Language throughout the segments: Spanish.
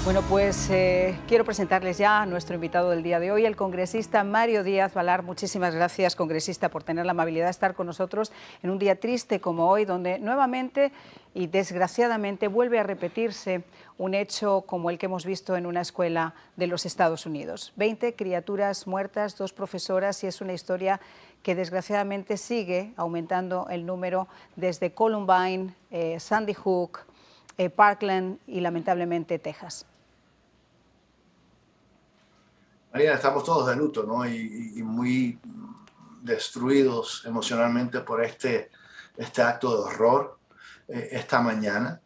Bueno, pues quiero presentarles ya a nuestro invitado del día de hoy, el congresista Mario Díaz Balart. Muchísimas gracias, congresista, por tener la amabilidad de estar con nosotros en un día triste como hoy, donde nuevamente y desgraciadamente vuelve a repetirse un hecho como el que hemos visto en una escuela de los Estados Unidos. 20 criaturas muertas, 2 profesoras, y es una historia que desgraciadamente sigue aumentando el número desde Columbine, Sandy Hook, Parkland y lamentablemente Texas. Marina, estamos todos de luto, ¿no? Y muy destruidos emocionalmente por este acto de horror esta mañana.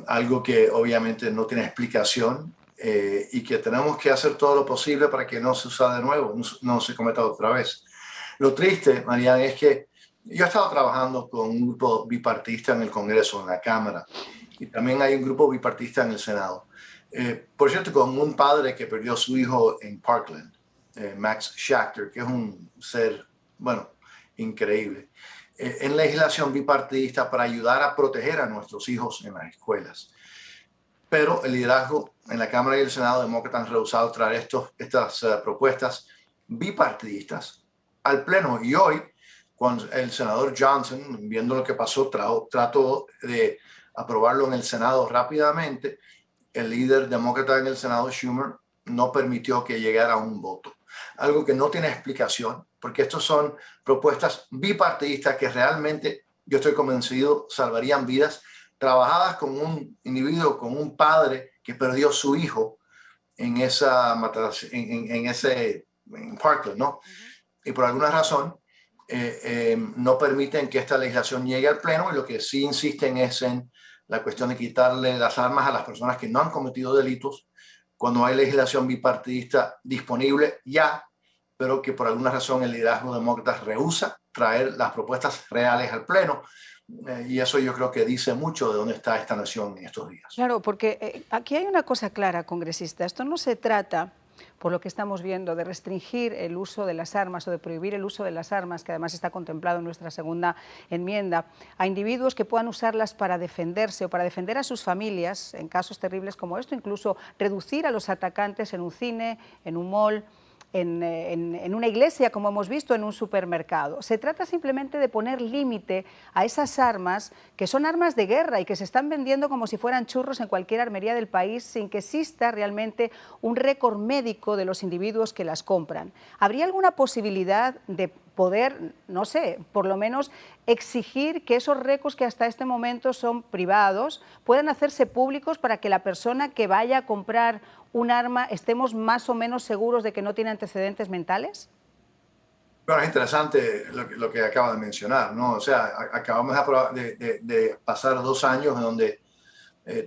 Algo que obviamente no tiene explicación y que tenemos que hacer todo lo posible para que no se suceda de nuevo, no se cometa otra vez. Lo triste, Mariana, es que yo he estado trabajando con un grupo bipartidista en el Congreso, en la Cámara, y también hay un grupo bipartidista en el Senado. Por cierto, con un padre que perdió a su hijo en Parkland, Max Schachter, que es un ser, bueno, increíble, en legislación bipartidista para ayudar a proteger a nuestros hijos en las escuelas. Pero el liderazgo en la Cámara y el Senado demócratas han rehusado traer estas propuestas bipartidistas al Pleno. Y hoy, cuando el senador Johnson, viendo lo que pasó, trató de aprobarlo en el Senado rápidamente, el líder demócrata en el Senado, Schumer, no permitió que llegara a un voto. Algo que no tiene explicación, porque estos son propuestas bipartidistas que realmente, yo estoy convencido, salvarían vidas, trabajadas con un individuo, con un padre que perdió su hijo en esa en Parkland, ¿no? Y por alguna razón no permiten que esta legislación llegue al Pleno, y lo que sí insisten es en la cuestión de quitarle las armas a las personas que no han cometido delitos cuando hay legislación bipartidista disponible ya, pero que por alguna razón el liderazgo demócrata rehúsa traer las propuestas reales al Pleno. Y eso yo creo que dice mucho de dónde está esta nación en estos días. Claro, porque aquí hay una cosa clara, congresista. Esto no se trata, por lo que estamos viendo, de restringir el uso de las armas o de prohibir el uso de las armas, que además está contemplado en nuestra segunda enmienda, a individuos que puedan usarlas para defenderse o para defender a sus familias en casos terribles como esto, incluso reducir a los atacantes en un cine, en un mall, en una iglesia, como hemos visto, en un supermercado. Se trata simplemente de poner límite a esas armas que son armas de guerra y que se están vendiendo como si fueran churros en cualquier armería del país sin que exista realmente un récord médico de los individuos que las compran. ¿Habría alguna posibilidad de poder, no sé, por lo menos exigir que esos récords que hasta este momento son privados puedan hacerse públicos para que la persona que vaya a comprar un arma estemos más o menos seguros de que no tiene antecedentes mentales? Bueno, es interesante lo que acaba de mencionar, ¿no? O sea, acabamos de pasar 2 años en donde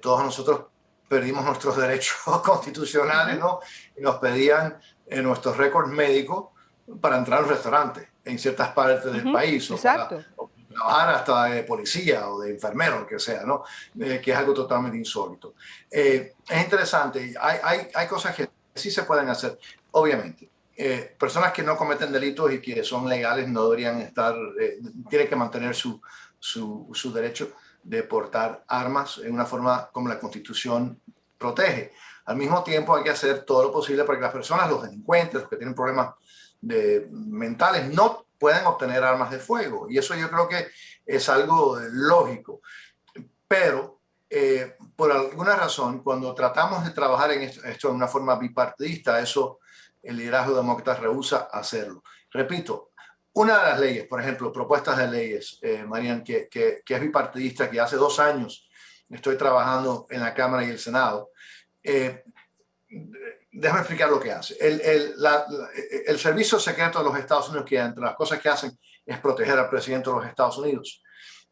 todos nosotros perdimos nuestros derechos constitucionales, ¿no? Y nos pedían nuestros récords médicos para entrar a un restaurante en ciertas partes del país, o para trabajar hasta de policía o de enfermero, lo que sea, ¿no? Que es algo totalmente insólito. Es interesante, hay cosas que sí se pueden hacer, obviamente. Personas que no cometen delitos y que son legales no deberían estar, tienen que mantener su derecho de portar armas en una forma como la Constitución protege. Al mismo tiempo hay que hacer todo lo posible para que las personas, los delincuentes, los que tienen problemas mentales, no puedan obtener armas de fuego. Y eso yo creo que es algo lógico. Pero por alguna razón, cuando tratamos de trabajar en esto de una forma bipartidista, eso el liderazgo demócrata rehúsa hacerlo. Repito, una de las leyes, por ejemplo, propuestas de leyes, Marian, que es bipartidista, que hace 2 años estoy trabajando en la Cámara y el Senado. Déjame explicar lo que hace. El Servicio Secreto de los Estados Unidos, que entre las cosas que hacen es proteger al presidente de los Estados Unidos,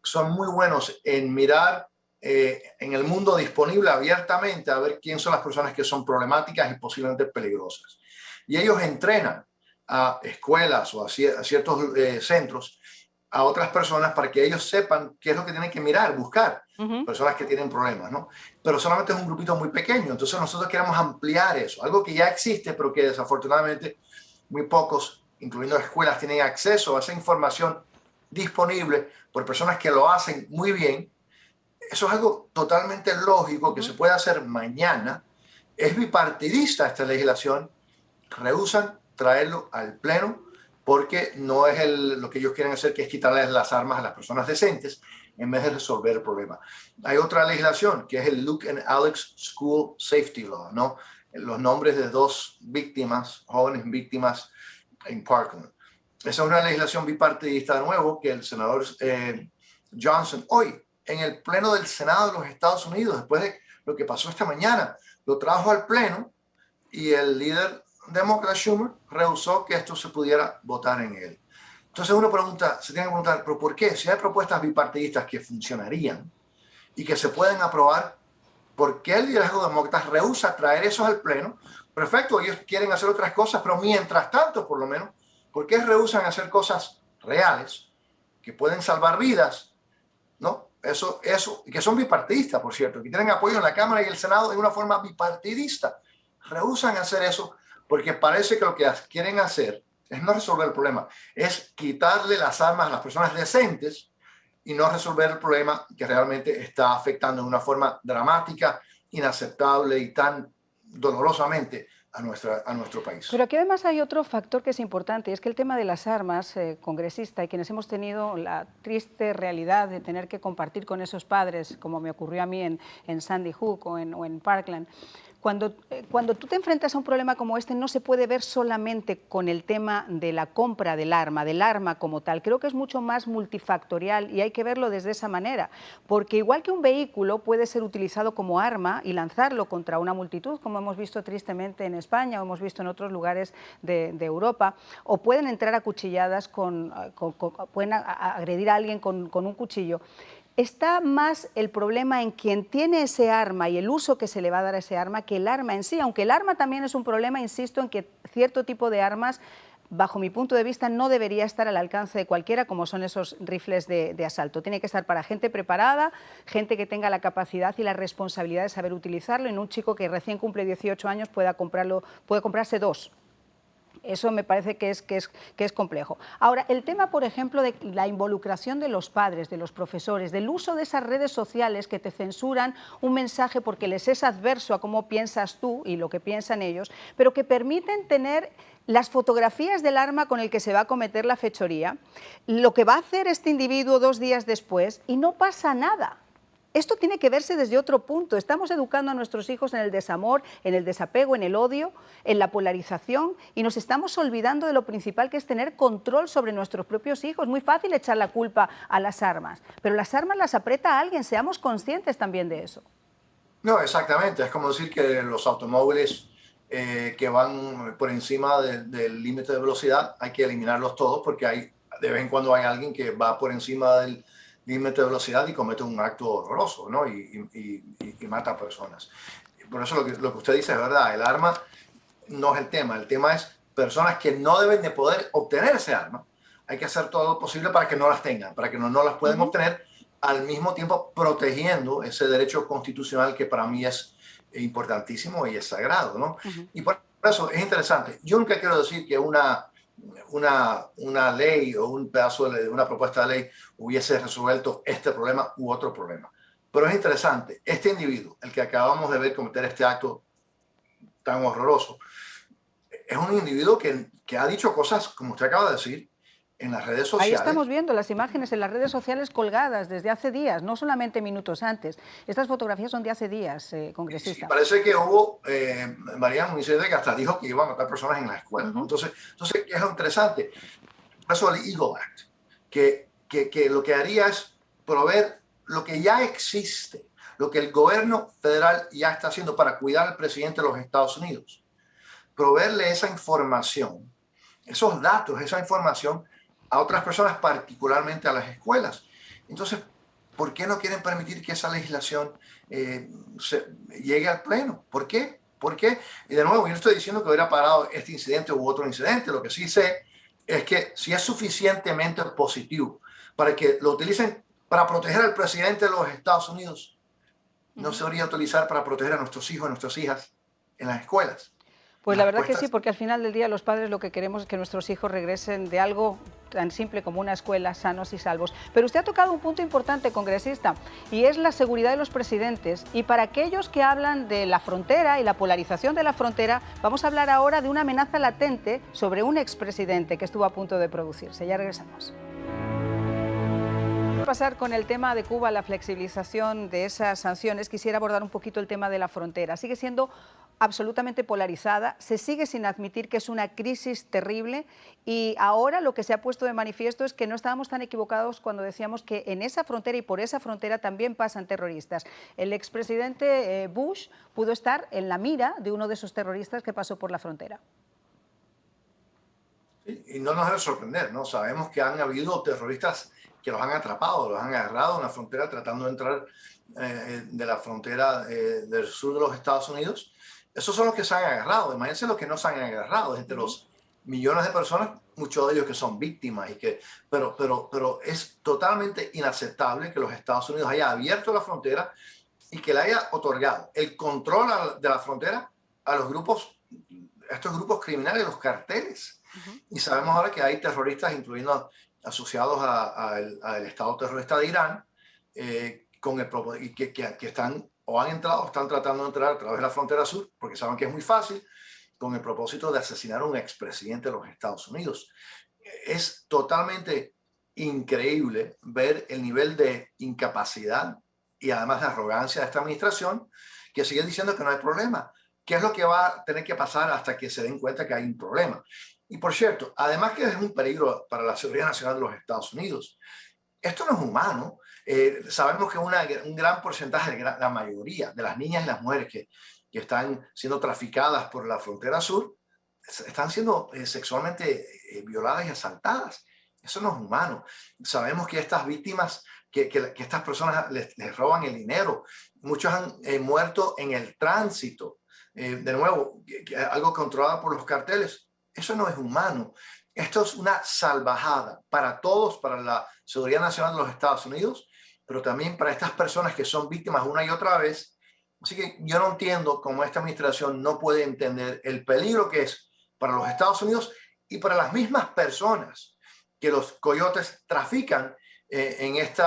son muy buenos en mirar en el mundo disponible abiertamente a ver quién son las personas que son problemáticas y posiblemente peligrosas. Y ellos entrenan a escuelas o a ciertos centros a otras personas para que ellos sepan qué es lo que tienen que mirar, buscar, personas que tienen problemas, ¿no? Pero solamente es un grupito muy pequeño, entonces nosotros queremos ampliar eso, algo que ya existe, pero que desafortunadamente muy pocos, incluyendo escuelas, tienen acceso a esa información disponible por personas que lo hacen muy bien, eso es algo totalmente lógico que se puede hacer mañana. Es bipartidista esta legislación. Rehúsan traerlo al Pleno porque no es lo que ellos quieren hacer, que es quitarles las armas a las personas decentes en vez de resolver el problema. Hay otra legislación que es el Luke and Alex School Safety Law, ¿no? Los nombres de dos víctimas, jóvenes víctimas en Parkland. Esa es una legislación bipartidista de nuevo que el senador Johnson hoy en el Pleno del Senado de los Estados Unidos, después de lo que pasó esta mañana, lo trajo al Pleno y el líder demócrata Schumer rehusó que esto se pudiera votar en él. Entonces uno se tiene que preguntar, ¿pero por qué? Si hay propuestas bipartidistas que funcionarían y que se pueden aprobar, ¿por qué el liderazgo demócrata rehúsa traer esos al Pleno? Perfecto, ellos quieren hacer otras cosas, pero mientras tanto, por lo menos, ¿por qué rehusan hacer cosas reales que pueden salvar vidas? ¿No? Eso, que son bipartidistas, por cierto, que tienen apoyo en la Cámara y el Senado de una forma bipartidista. Rehusan hacer eso porque parece que lo que quieren hacer es no resolver el problema, es quitarle las armas a las personas decentes y no resolver el problema que realmente está afectando de una forma dramática, inaceptable y tan dolorosamente a nuestro país. Pero aquí además hay otro factor que es importante, y es que el tema de las armas, congresista, y quienes hemos tenido la triste realidad de tener que compartir con esos padres, como me ocurrió a mí en Sandy Hook o en Parkland, cuando tú te enfrentas a un problema como este, no se puede ver solamente con el tema de la compra del arma como tal. Creo que es mucho más multifactorial y hay que verlo desde esa manera, porque igual que un vehículo puede ser utilizado como arma y lanzarlo contra una multitud, como hemos visto tristemente en España o hemos visto en otros lugares de Europa, o pueden entrar a cuchilladas, pueden agredir a alguien con un cuchillo. Está más el problema en quien tiene ese arma y el uso que se le va a dar a ese arma que el arma en sí, aunque el arma también es un problema, insisto en que cierto tipo de armas, bajo mi punto de vista, no debería estar al alcance de cualquiera, como son esos rifles de asalto. Tiene que estar para gente preparada, gente que tenga la capacidad y la responsabilidad de saber utilizarlo, y no un chico que recién cumple 18 años puede comprarse dos. Eso me parece que es complejo. Ahora, el tema, por ejemplo, de la involucración de los padres, de los profesores, del uso de esas redes sociales que te censuran un mensaje porque les es adverso a cómo piensas tú y lo que piensan ellos, pero que permiten tener las fotografías del arma con el que se va a cometer la fechoría, lo que va a hacer este individuo 2 días después, y no pasa nada. Esto tiene que verse desde otro punto. Estamos educando a nuestros hijos en el desamor, en el desapego, en el odio, en la polarización, y nos estamos olvidando de lo principal, que es tener control sobre nuestros propios hijos. Muy fácil echar la culpa a las armas, pero las armas las aprieta alguien, seamos conscientes también de eso. No, exactamente. Es como decir que los automóviles que van por encima del límite de velocidad hay que eliminarlos todos porque de vez en cuando hay alguien que va por encima del límite de velocidad y comete un acto horroroso, ¿no? y mata a personas. Por eso lo que usted dice es verdad, el arma no es el tema es personas que no deben de poder obtener ese arma. Hay que hacer todo lo posible para que no las tengan, para que no las puedan obtener, al mismo tiempo protegiendo ese derecho constitucional que para mí es importantísimo y es sagrado, ¿no? Y por eso es interesante. Yo nunca quiero decir que una ley o un pedazo de una propuesta de ley hubiese resuelto este problema u otro problema. Pero es interesante, este individuo, el que acabamos de ver cometer este acto tan horroroso, es un individuo que ha dicho cosas, como usted acaba de decir, en las redes sociales. Ahí estamos viendo las imágenes en las redes sociales colgadas desde hace días, no solamente minutos antes. Estas fotografías son de hace días, congresista. Sí, parece que hubo, María Muniz, que hasta dijo que iba a matar personas en la escuela, ¿no? Entonces, ¿qué es lo interesante? Por eso el Eagle Act, que lo que haría es proveer lo que ya existe, lo que el gobierno federal ya está haciendo para cuidar al presidente de los Estados Unidos. Proveerle esa información, esos datos, esa información a otras personas, particularmente a las escuelas. Entonces, ¿por qué no quieren permitir que esa legislación llegue al Pleno? ¿Por qué? ¿Por qué? Y de nuevo, yo no estoy diciendo que hubiera parado este incidente u otro incidente. Lo que sí sé es que si es suficientemente positivo para que lo utilicen para proteger al presidente de los Estados Unidos, no se debería utilizar para proteger a nuestros hijos y nuestras hijas en las escuelas. Pues las la verdad que sí, respuestas. porque al final del día los padres lo que queremos es que nuestros hijos regresen de algo tan simple como una escuela sanos y salvos. Pero usted ha tocado un punto importante, congresista, y es la seguridad de los presidentes. Y para aquellos que hablan de la frontera y la polarización de la frontera, vamos a hablar ahora de una amenaza latente sobre un expresidente que estuvo a punto de producirse. Ya regresamos. Pasar con el tema de Cuba, la flexibilización de esas sanciones, quisiera abordar un poquito el tema de la frontera. Sigue siendo absolutamente polarizada, se sigue sin admitir que es una crisis terrible y ahora lo que se ha puesto de manifiesto es que no estábamos tan equivocados cuando decíamos que en esa frontera y por esa frontera también pasan terroristas. El expresidente Bush pudo estar en la mira de uno de esos terroristas que pasó por la frontera. Sí, y no nos debe sorprender, ¿no? Sabemos que han habido terroristas que los han atrapado, los han agarrado en la frontera tratando de entrar de la frontera del sur de los Estados Unidos. Esos son los que se han agarrado. Imagínense los que no se han agarrado. Entre los millones de personas, muchos de ellos que son víctimas. Pero es totalmente inaceptable que los Estados Unidos haya abierto la frontera y que le haya otorgado el control de la frontera a los grupos, a estos grupos criminales, los carteles. Y sabemos ahora que hay terroristas, incluyendo asociados al Estado terrorista de Irán, y que están o han entrado o están tratando de entrar a través de la frontera sur, porque saben que es muy fácil, con el propósito de asesinar a un expresidente de los Estados Unidos. Es totalmente increíble ver el nivel de incapacidad y además de arrogancia de esta administración, que sigue diciendo que no hay problema. ¿Qué es lo que va a tener que pasar hasta que se den cuenta que hay un problema? Y por cierto, además que es un peligro para la seguridad nacional de los Estados Unidos, esto no es humano. Sabemos que un gran porcentaje, la mayoría de las niñas y las mujeres que están siendo traficadas por la frontera sur, están siendo sexualmente violadas y asaltadas. Eso no es humano. Sabemos que estas víctimas, que estas personas les roban el dinero. Muchos han muerto en el tránsito. De nuevo, algo controlado por los carteles. Eso no es humano. Esto es una salvajada para todos, para la seguridad nacional de los Estados Unidos, pero también para estas personas que son víctimas una y otra vez. Así que yo no entiendo cómo esta administración no puede entender el peligro que es para los Estados Unidos y para las mismas personas que los coyotes trafican en este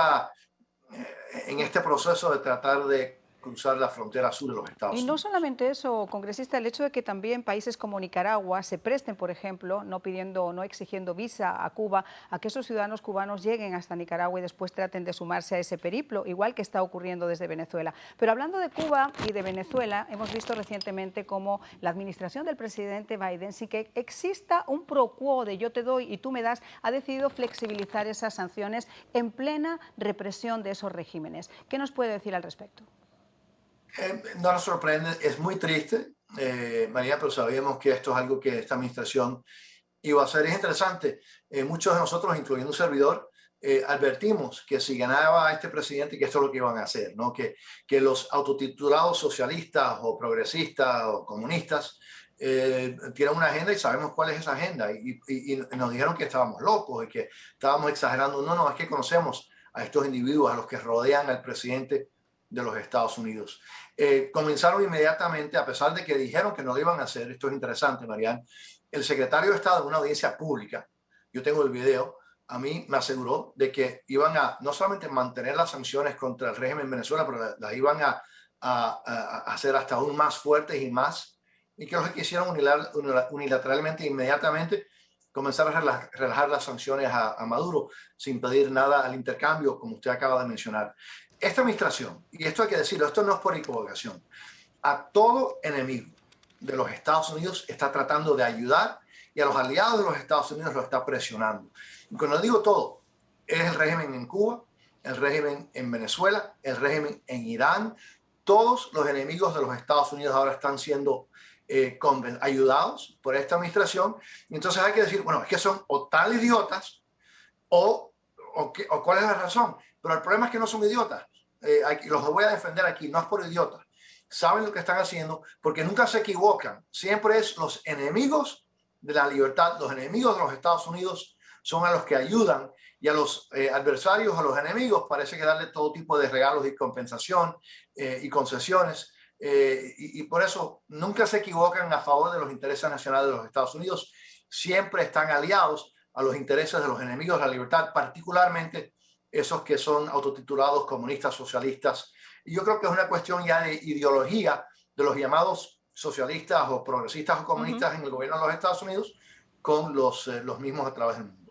proceso de tratar de cruzar la frontera sur de los Estados Y no Unidos. solamente eso, congresista, el hecho de que también países como Nicaragua se presten, por ejemplo, no pidiendo, no exigiendo visa a Cuba, a que esos ciudadanos cubanos lleguen hasta Nicaragua y después traten de sumarse a ese periplo, igual que está ocurriendo desde Venezuela. Pero hablando de Cuba y de Venezuela, hemos visto recientemente cómo la administración del presidente Biden, sin que exista un pro quo de yo te doy y tú me das, ha decidido flexibilizar esas sanciones en plena represión de esos regímenes. ¿Qué nos puede decir al respecto? No nos sorprende, es muy triste, María, pero sabíamos que esto es algo que esta administración iba a hacer. Es interesante, muchos de nosotros, incluyendo un servidor, advertimos que si ganaba este presidente, que esto es lo que iban a hacer, ¿no? Que los autotitulados socialistas o progresistas o comunistas tienen una agenda y sabemos cuál es esa agenda. Y nos dijeron que estábamos locos y que estábamos exagerando. No, es que conocemos a estos individuos, a los que rodean al presidente de los Estados Unidos. Comenzaron inmediatamente, a pesar de que dijeron que no lo iban a hacer. Esto es interesante, Marianne. El secretario de Estado en una audiencia pública, yo tengo el video, a mí me aseguró de que iban a no solamente mantener las sanciones contra el régimen en Venezuela, pero las iban a hacer hasta aún más fuertes y que los que hicieron unilateralmente, inmediatamente, comenzar a relajar las sanciones a Maduro sin pedir nada al intercambio, como usted acaba de mencionar. Esta administración, y esto hay que decirlo, esto no es por equivocación, a todo enemigo de los Estados Unidos está tratando de ayudar y a los aliados de los Estados Unidos lo está presionando. Y cuando digo todo, es el régimen en Cuba, el régimen en Venezuela, el régimen en Irán. Todos los enemigos de los Estados Unidos ahora están siendo ayudados por esta administración. Y entonces hay que decir, bueno, es que son o tan idiotas o cuál es la razón. Pero el problema es que no son idiotas. Los voy a defender aquí, no es por idiotas. Saben lo que están haciendo porque nunca se equivocan. Siempre es los enemigos de la libertad, los enemigos de los Estados Unidos son a los que ayudan y a los adversarios, a los enemigos, parece que darle todo tipo de regalos y compensación y concesiones y por eso nunca se equivocan a favor de los intereses nacionales de los Estados Unidos, siempre están aliados a los intereses de los enemigos de la libertad, particularmente esos que son autotitulados comunistas, socialistas. Y yo creo que es una cuestión ya de ideología de los llamados socialistas o progresistas o comunistas en el gobierno de los Estados Unidos con los mismos a través del mundo.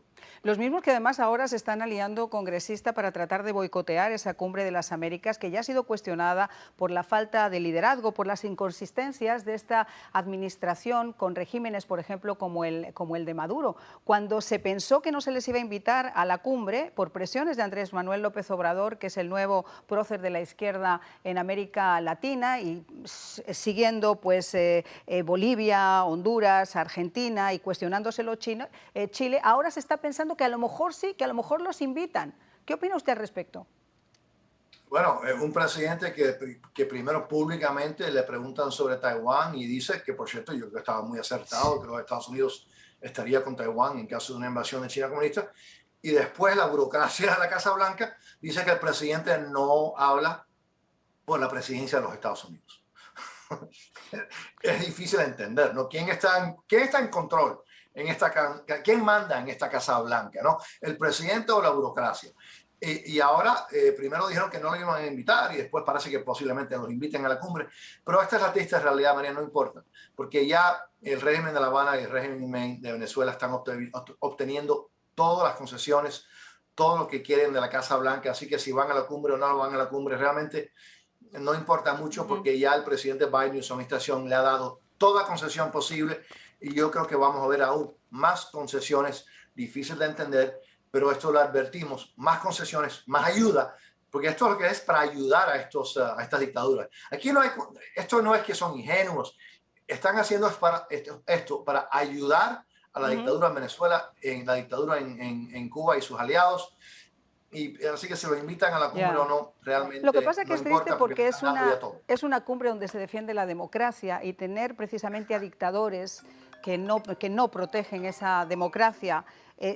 Los mismos que además ahora se están aliando congresistas para tratar de boicotear esa cumbre de las Américas, que ya ha sido cuestionada por la falta de liderazgo, por las inconsistencias de esta administración con regímenes, por ejemplo, como el de Maduro. Cuando se pensó que no se les iba a invitar a la cumbre, por presiones de Andrés Manuel López Obrador, que es el nuevo prócer de la izquierda en América Latina, y siguiendo pues Bolivia, Honduras, Argentina y cuestionándoselo Chile, ahora se está pensando que a lo mejor sí, que a lo mejor los invitan. ¿Qué opina usted al respecto? Bueno, un presidente que primero públicamente le preguntan sobre Taiwán y dice que, por cierto, yo creo que estaba muy acertado, que los Estados Unidos estaría con Taiwán en caso de una invasión de China comunista, y después la burocracia de la Casa Blanca dice que el presidente no habla por la presidencia de los Estados Unidos. Es difícil de entender, ¿no? ¿Quién está en control? ¿Quién manda en esta Casa Blanca, ¿no? ¿El presidente o la burocracia? Y ahora, primero dijeron que no lo iban a invitar y después parece que posiblemente los inviten a la cumbre. Pero esta es la triste realidad, María, no importa, porque ya el régimen de La Habana y el régimen de Venezuela están obteniendo todas las concesiones, todo lo que quieren de la Casa Blanca. Así que si van a la cumbre o no van a la cumbre, realmente no importa mucho porque ya el presidente Biden y su administración le ha dado toda concesión posible. Y yo creo que vamos a ver aún más concesiones, difícil de entender, pero esto lo advertimos, más concesiones, más ayuda, porque esto es lo que es para ayudar a estas dictaduras. Aquí esto no es que son ingenuos, están haciendo esto para ayudar a la dictadura en Venezuela, en la dictadura en Cuba y sus aliados. Y así que si lo invitan a la cumbre o no, realmente lo que pasa es que no es triste importa porque es una cumbre donde se defiende la democracia, y tener precisamente a dictadores que no protegen esa democracia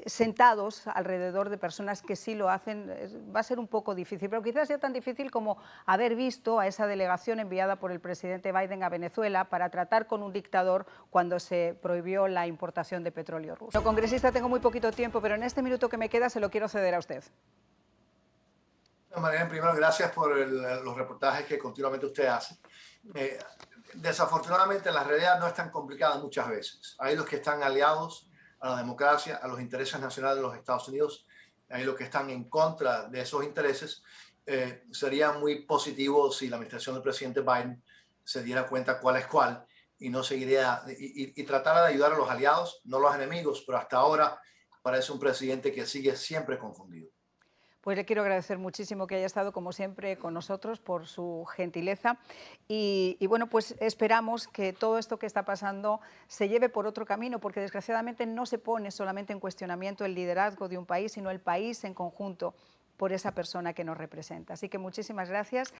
sentados alrededor de personas que sí lo hacen, va a ser un poco difícil, pero quizás sea tan difícil como haber visto a esa delegación enviada por el presidente Biden a Venezuela para tratar con un dictador cuando se prohibió la importación de petróleo ruso. Como congresista tengo muy poquito tiempo, pero en este minuto que me queda se lo quiero ceder a usted. Mariana, primero, gracias por los reportajes que continuamente usted hace. Desafortunadamente, la realidad no es tan complicada muchas veces. Hay los que están aliados a la democracia, a los intereses nacionales de los Estados Unidos, hay los que están en contra de esos intereses. Sería muy positivo si la administración del presidente Biden se diera cuenta cuál es cuál y no seguiría y tratara de ayudar a los aliados, no los enemigos, pero hasta ahora parece un presidente que sigue siempre confundido. Pues le quiero agradecer muchísimo que haya estado, como siempre, con nosotros, por su gentileza. Y bueno, pues esperamos que todo esto que está pasando se lleve por otro camino, porque desgraciadamente no se pone solamente en cuestionamiento el liderazgo de un país, sino el país en conjunto por esa persona que nos representa. Así que muchísimas gracias.